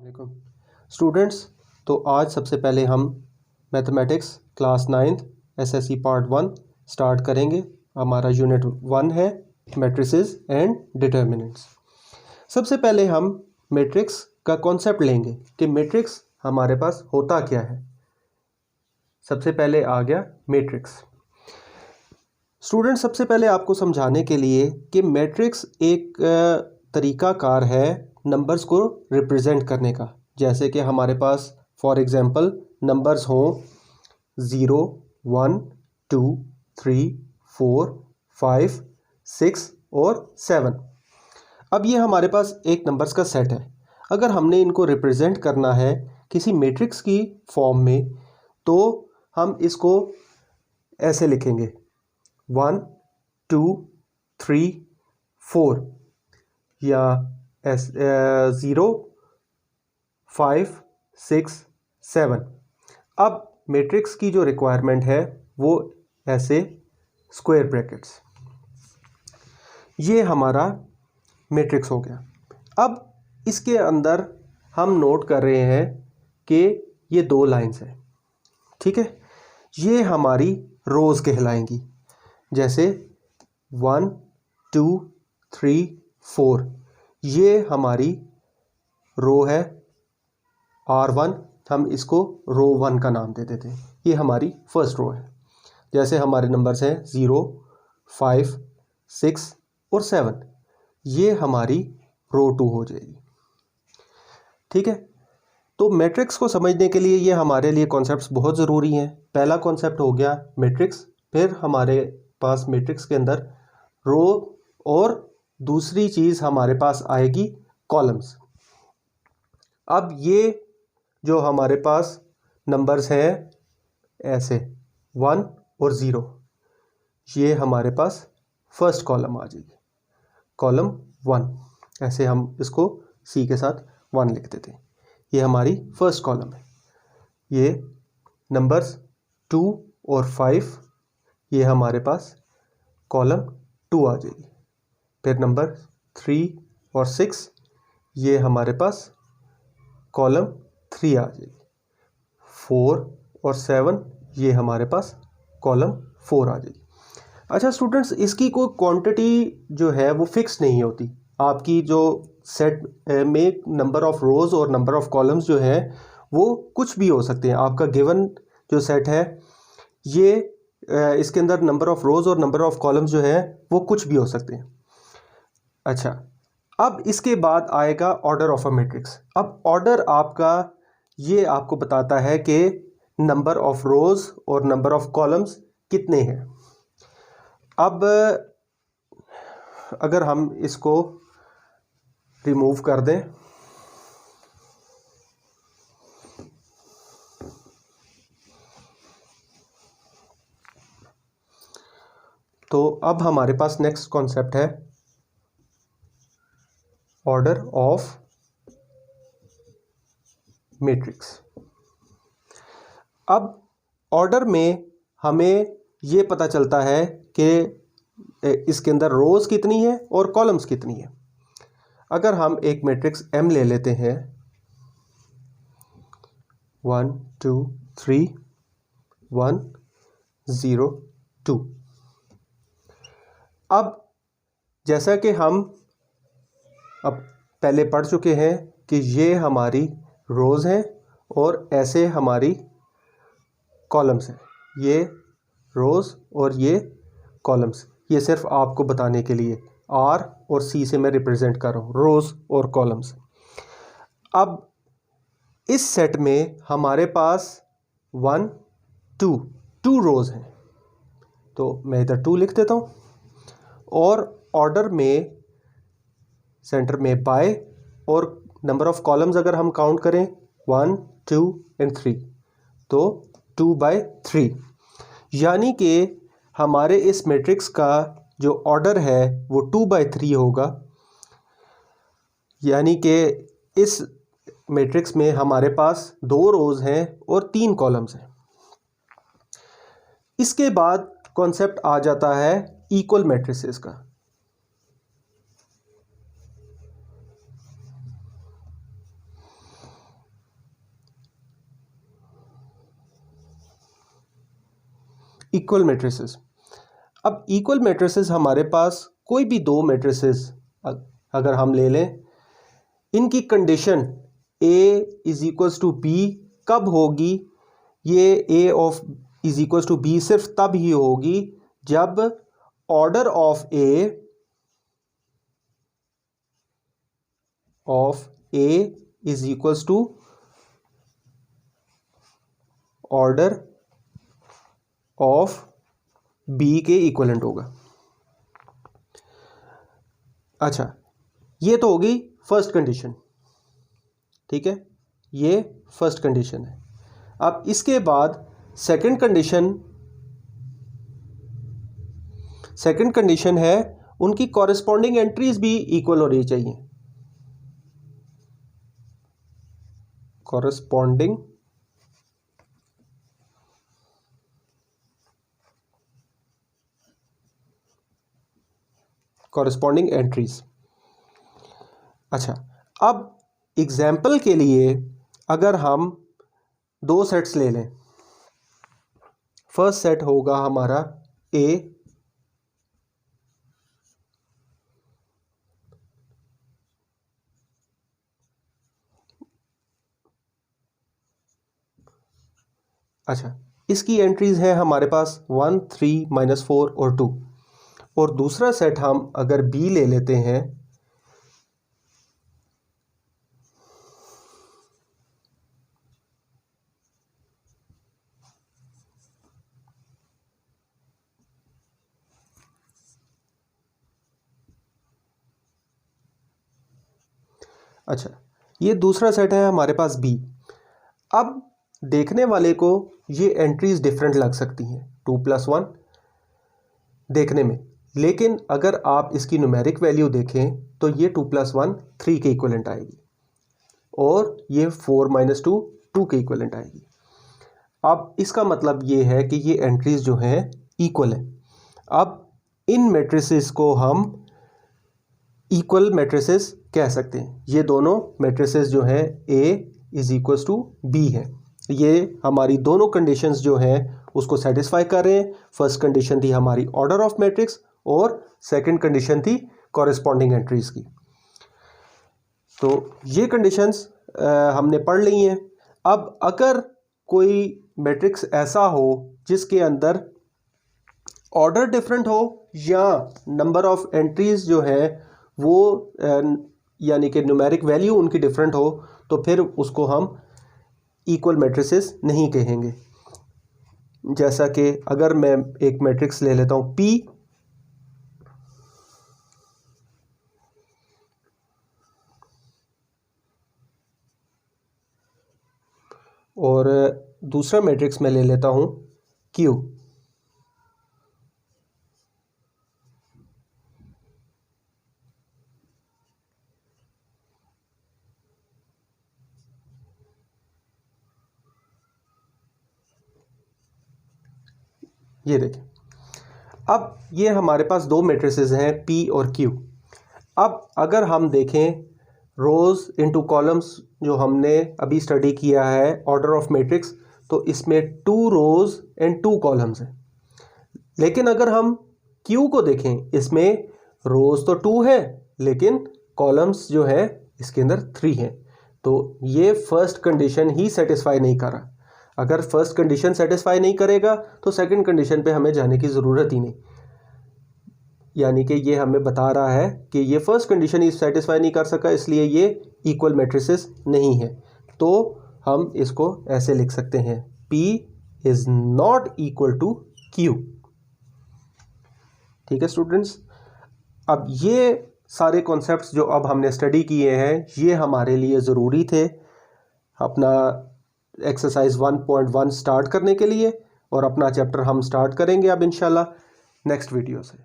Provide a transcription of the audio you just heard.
वालेकुम स्टूडेंट्स। तो आज सबसे पहले हम mathematics class 9th SSC part 1 start करेंगे। हमारा यूनिट 1 है मैट्रिसेस एंड डिटर्मिनेंट्स। सबसे पहले हम मैट्रिक्स का कॉन्सेप्ट लेंगे कि मैट्रिक्स हमारे पास होता क्या है। सबसे पहले आ गया मैट्रिक्स। स्टूडेंट, सबसे पहले आपको समझाने के लिए कि मैट्रिक्स एक तरीकाकार है नंबर्स को रिप्रेजेंट करने का। जैसे कि हमारे पास फॉर एग्जांपल नंबर्स हों 0, 1, 2, 3, 4, 5, 6 और 7। अब ये हमारे पास एक नंबर्स का सेट है। अगर हमने इनको रिप्रेजेंट करना है किसी मैट्रिक्स की फॉर्म में तो हम इसको ऐसे लिखेंगे 1, 2, 3, 4 या 0, 5, 6, 7। अब मैट्रिक्स की जो रिक्वायरमेंट है वो ऐसे स्क्वायर ब्रैकेट्स, ये हमारा मैट्रिक्स हो गया। अब इसके अंदर हम नोट कर रहे हैं कि ये दो लाइंस हैं, ठीक है। ये हमारी रोज कहलाएंगी। जैसे 1, 2, 3, 4 ये हमारी रो है R1, हम इसको रो 1 का नाम दे देते हैं। ये हमारी फर्स्ट रो है। जैसे हमारे नंबर्स हैं 0, 5, 6 और 7, ये हमारी रो 2 हो जाएगी, ठीक है। तो मैट्रिक्स को समझने के लिए ये हमारे लिए कॉन्सेप्ट्स बहुत ज़रूरी हैं। पहला कॉन्सेप्ट हो गया मैट्रिक्स, फिर हमारे पास मैट्रिक्स के अंदर रो और दूसरी चीज़ हमारे पास आएगी कॉलम्स। अब ये जो हमारे पास नंबर्स हैं ऐसे 1 और 0, ये हमारे पास फर्स्ट कॉलम आ जाएगी, कॉलम 1। ऐसे हम इसको सी के साथ 1 लिख देते हैं। ये हमारी फर्स्ट कॉलम है। ये नंबर्स 2 और 5 ये हमारे पास कॉलम 2 आ जाएगी। फिर नंबर 3 और 6 ये हमारे पास कॉलम 3 आ जाएगी। 4 और 7 ये हमारे पास कॉलम 4 आ जाएगी। अच्छा स्टूडेंट्स, इसकी कोई क्वांटिटी जो है वो फिक्स नहीं होती। आपकी जो सेट में नंबर ऑफ रोज़ और नंबर ऑफ कॉलम्स जो है वो कुछ भी हो सकते हैं। आपका गिवन जो सेट है ये इसके अंदर नंबर ऑफ रोज़ और नंबर ऑफ कॉलम्स जो है वो कुछ भी हो सकते हैं। अच्छा, अब इसके बाद आएगा ऑर्डर ऑफ अ मैट्रिक्स। अब ऑर्डर आपका ये आपको बताता है कि नंबर ऑफ रोज़ और नंबर ऑफ कॉलम्स कितने हैं। अब अगर हम इसको रिमूव कर दें तो अब हमारे पास नेक्स्ट कॉन्सेप्ट है ऑर्डर ऑफ मैट्रिक्स। अब ऑर्डर में हमें ये पता चलता है कि इसके अंदर रोज़ कितनी है और कॉलम्स कितनी है। अगर हम एक मैट्रिक्स M ले लेते हैं 1, 2, 3, 1, 0, 2। अब जैसा कि हम अब पहले पढ़ चुके हैं कि ये हमारी रोज़ हैं और ऐसे हमारी कॉलम्स हैं। ये रोज़ और ये कॉलम्स, ये सिर्फ आपको बताने के लिए R और C से मैं रिप्रेजेंट कर रहा हूँ, रोज़ और कॉलम्स। अब इस सेट में हमारे पास 1, 2 रोज़ हैं, तो मैं इधर 2 लिख देता हूँ। और ऑर्डर में सेंटर में बाय और नंबर ऑफ कॉलम्स अगर हम काउंट करें 1, 2 एंड 3 तो 2/3, यानी कि हमारे इस मैट्रिक्स का जो ऑर्डर है वो 2/3 होगा। यानी कि इस मैट्रिक्स में हमारे पास 2 रोज़ हैं और 3 कॉलम्स हैं। इसके बाद कॉन्सेप्ट आ जाता है इक्वल मैट्रिसेस का। Equal matrices. अब इक्वल मैट्रिसेस हमारे पास कोई भी दो मैट्रिसेस अगर हम ले लें, इनकी condition A is equals to B कब होगी? ये A of is equals to B सिर्फ तब ही होगी जब order of A is equals to order of B के इक्वलेंट होगा। अच्छा, ये तो होगी फर्स्ट कंडीशन, ठीक है, ये फर्स्ट कंडीशन है। अब इसके बाद सेकंड कंडीशन है उनकी कॉरेस्पॉन्डिंग एंट्रीज भी इक्वल होनी चाहिए। Corresponding entries. अच्छा, अब एग्जाम्पल के लिए अगर हम दो सेट्स ले लें, फर्स्ट सेट होगा हमारा A, अच्छा, इसकी एंट्रीज है हमारे पास 1, 3, -4 और 2। और दूसरा सेट हम अगर B ले लेते हैं, अच्छा, ये दूसरा सेट है हमारे पास B। अब देखने वाले को ये एंट्रीज डिफरेंट लग सकती हैं 2 + 1 देखने में, लेकिन अगर आप इसकी न्यूमेरिक वैल्यू देखें तो ये 2 + 1 3 के इक्वलेंट आएगी और ये 4 - 2 2 के इक्वलेंट आएगी। अब इसका मतलब ये है कि ये एंट्रीज जो हैं इक्वल है। अब इन मैट्रिसेस को हम इक्वल मैट्रिसेस कह सकते हैं। ये दोनों मैट्रिसेस जो हैं A is equals to B है। ये हमारी दोनों कंडीशंस जो हैं उसको सेटिस्फाई कर रहे हैं। फर्स्ट कंडीशन थी हमारी ऑर्डर ऑफ मैट्रिक्स और सेकंड कंडीशन थी कॉरेस्पॉन्डिंग एंट्रीज की। तो ये कंडीशंस हमने पढ़ ली हैं। अब अगर कोई मैट्रिक्स ऐसा हो जिसके अंदर ऑर्डर डिफरेंट हो या नंबर ऑफ एंट्रीज जो है वो यानी कि न्यूमेरिक वैल्यू उनकी डिफरेंट हो, तो फिर उसको हम इक्वल मैट्रिसेस नहीं कहेंगे। जैसा कि अगर मैं एक मैट्रिक्स ले लेता हूँ P और दूसरा मैट्रिक्स मैं ले लेता हूँ Q, ये देखें। अब ये हमारे पास दो मैट्रिसेस हैं P और Q। अब अगर हम देखें रोज़ इनटू कॉलम्स जो हमने अभी स्टडी किया है ऑर्डर ऑफ मैट्रिक्स, तो इसमें 2 रोज़ एंड 2 कॉलम्स हैं। लेकिन अगर हम Q को देखें, इसमें रोज़ तो 2 है लेकिन कॉलम्स जो है इसके अंदर 3 हैं। तो ये फर्स्ट कंडीशन ही सेटिस्फाई नहीं कर रहा। अगर फर्स्ट कंडीशन सेटिस्फाई नहीं करेगा तो सेकंड कंडीशन पे हमें जाने की ज़रूरत ही नहीं। यानी कि ये हमें बता रहा है कि ये फर्स्ट कंडीशन ही सेटिस्फाई नहीं कर सका, इसलिए ये इक्वल मैट्रिसेस नहीं है। तो हम इसको ऐसे लिख सकते हैं P is not equal to Q। ठीक है स्टूडेंट्स, अब ये सारे कॉन्सेप्ट्स जो अब हमने स्टडी किए हैं ये हमारे लिए ज़रूरी थे अपना एक्सरसाइज 1.1 स्टार्ट करने के लिए, और अपना चैप्टर हम स्टार्ट करेंगे अब इंशाल्लाह नेक्स्ट वीडियो से।